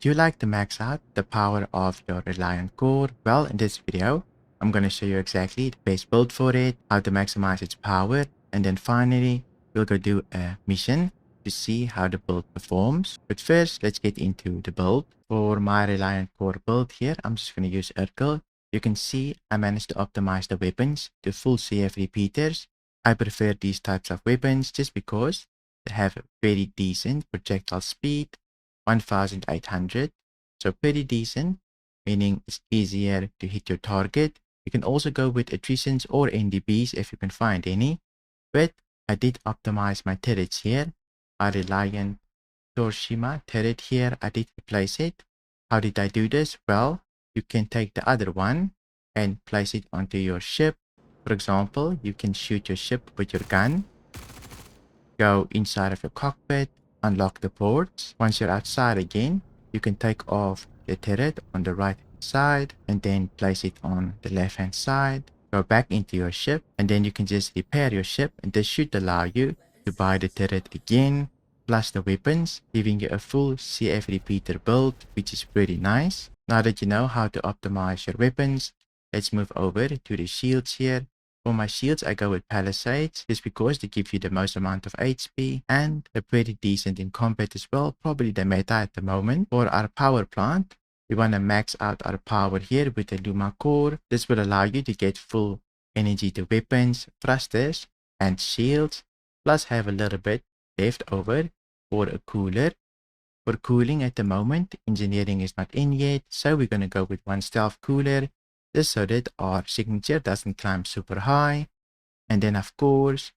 Would you like to max out the power of your Reliant Core? Well, in this video, I'm going to show you exactly the best build for it, how to maximize its power, and then finally, we'll go do a mission to see how the build performs. But first, let's get into the build. For my Reliant Core build here, I'm just going to use Urkel. You can see I managed to optimize the weapons to full CF repeaters. I prefer these types of weapons just because they have a very decent projectile speed, 1800. So pretty decent, meaning it's easier to hit your target. You can also go with attritions or NDBs if you can find any. But I did optimize my turrets here. My Reliant Kore turret here, I did replace it. How did I do this? Well, you can take the other one and place it onto your ship. For example, you can shoot your ship with your gun. Go inside of your cockpit, unlock the ports. Once you're outside again, you can take off the turret on the right hand side and then place it on the left hand side. Go back into your ship and then you can just repair your ship, and this should allow you to buy the turret again plus the weapons, giving you a full CF repeater build, which is pretty nice. Now that you know how to optimize your weapons, let's move over to the shields here. For my shields, I go with Palisades just because they give you the most amount of HP and they're pretty decent in combat as well, probably the meta at the moment. For our power plant, we want to max out our power here with the Luma core. This will allow you to get full energy to weapons, thrusters, and shields, plus have a little bit left over for a cooler. For cooling at the moment, engineering is not in yet, so we're going to go with one stealth cooler, just so that our signature doesn't climb super high. And then of course,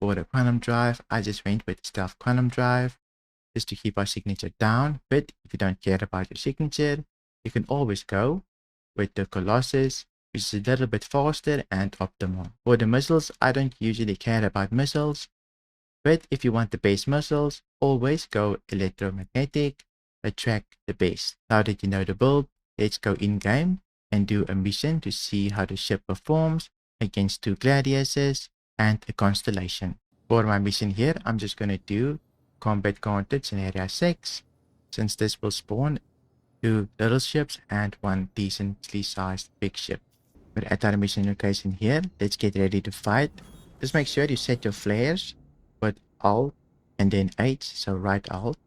for the quantum drive, I just went with stealth quantum drive, just to keep our signature down. But if you don't care about your signature, you can always go with the Colossus, which is a little bit faster and optimal. For the missiles, I don't usually care about missiles, but if you want the base missiles, always go electromagnetic, attract the base. Now that you know the build, let's go in-game and do a mission to see how the ship performs against 2 gladiuses and a constellation. For my mission here, I'm just going to do combat gauntlets in area 6, since this will spawn 2 little ships and 1 decently sized big ship. But at our mission location here, let's get ready to fight. Just make sure you set your flares with Alt and then H, so right Alt,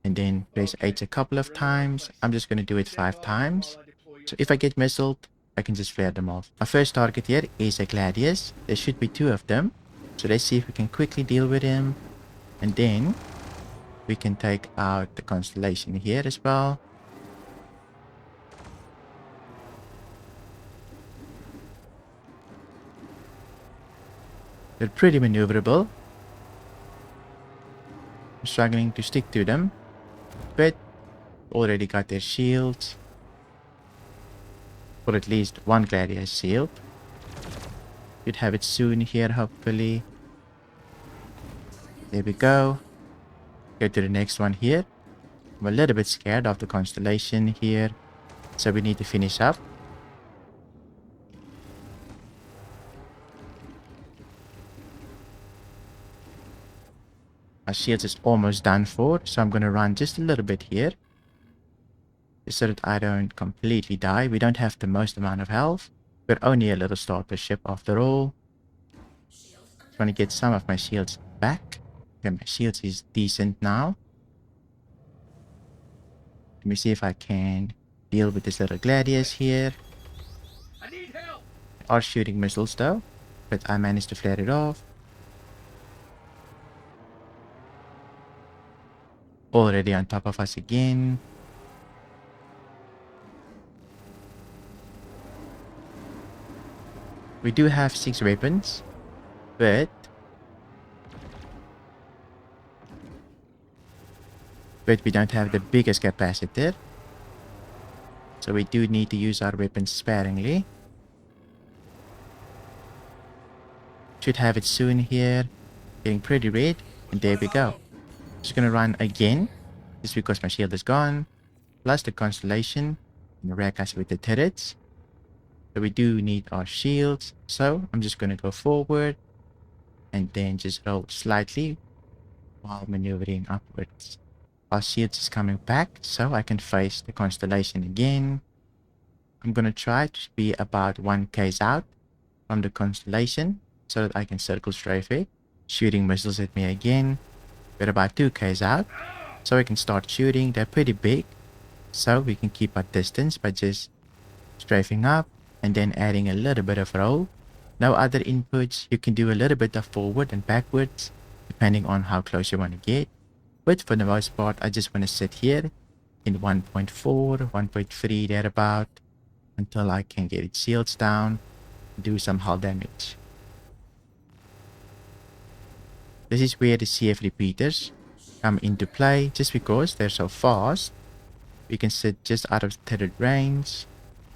and then press H a couple of times. I'm just going to do it 5 times. So if I get missiled, I can just flare them off. Our first target here is a Gladius. There should be 2 of them. So let's see if we can quickly deal with him. And then we can take out the constellation here as well. They're pretty maneuverable. I'm struggling to stick to them, but already got their shields. Or at least one Gladius shield. Should have it soon here, hopefully. There we go. Go to the next one here. I'm a little bit scared of the constellation here, so we need to finish up. Our shields is almost done for, so I'm going to run just a little bit here, just so that I don't completely die. We don't have the most amount of health. We're only a little starter ship after all. Just want to get some of my shields back. Okay, my shields is decent now. Let me see if I can deal with this little Gladius here. They are shooting missiles though, but I managed to flare it off. Already on top of us again. We do have 6 weapons, but we don't have the biggest capacitor. So we do need to use our weapons sparingly. Should have it soon here. Getting pretty red, and there we go. Just gonna run again, just because my shield is gone, plus the constellation and wreck us with the turrets. So we do need our shields, so I'm just gonna go forward and then just roll slightly while maneuvering upwards. Our shields is coming back, so I can face the constellation again. I'm gonna try to be about 1K's out from the constellation so that I can circle strafe it. Shooting missiles at me again. We're about 2K's out, so I can start shooting. They're pretty big, so we can keep our distance by just strafing up and then adding a little bit of roll. No other inputs. You can do a little bit of forward and backwards depending on how close you want to get. But for the most part, I just want to sit here in 1.4, 1.3 thereabout until I can get its shields down and do some hull damage. This is where the CF repeaters come into play. Just because they're so fast, we can sit just out of turret range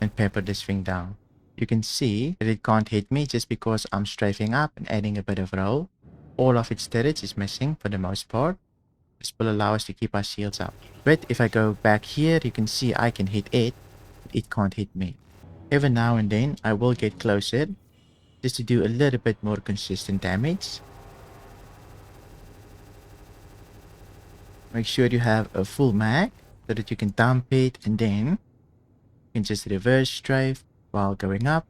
and pepper this thing down. You can see that it can't hit me just because I'm strafing up and adding a bit of roll. All of its turrets is missing for the most part. This will allow us to keep our shields up. But if I go back here, you can see I can hit it, but it can't hit me. Every now and then, I will get closer just to do a little bit more consistent damage. Make sure you have a full mag so that you can dump it, and then you can just reverse strafe while going up.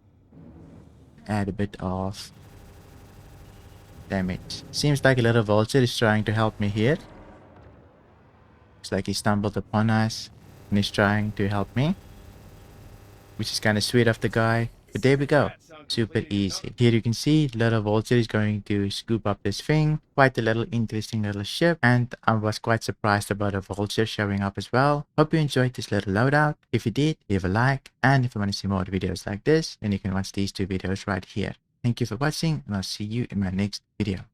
Add a bit of damage. Seems like a little vulture is trying to help me here. Looks like he stumbled upon us and he's trying to help me, which is kind of sweet of the guy. But there we go. Super easy. Here you can see little vulture is going to scoop up this thing. Quite a little interesting little ship, and I was quite surprised about a vulture showing up as well. Hope you enjoyed this little loadout. If you did, leave a like, and if you want to see more videos like this, then you can watch these two videos right here. Thank you for watching, and I'll see you in my next video.